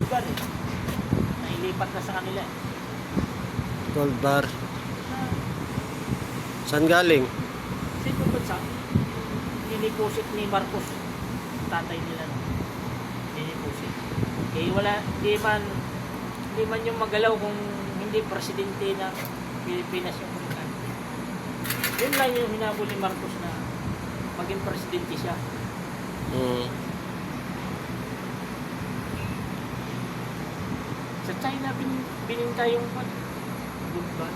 lugar eh. Nailipat na sa kanila eh. Gold bar. Na, Saan galing? sa ibang bansa, ninipusit ni Marcos, tatay nila no. Ninipusit. Eh wala, di man yung magalaw kung hindi presidente ng Pilipinas yung kumikan. Yun lang yung hinabol ni Marcos na maging presidente siya. Sa China, bininta yung good bar.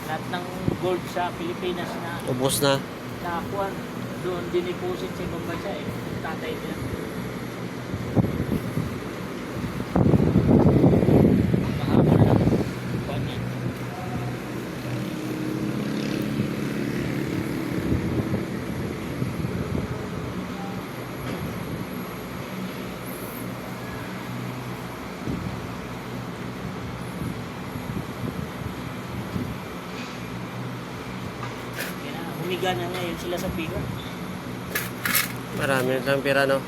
Lahat ng gold sa Pilipinas na Ubos na. nakakuha doon dinipusit sa ibang bansa eh. Tatay nila. Mahaba na lang. Banyan. Kaya humiga na ngayon sila sa pira. Marami na lang pira, no?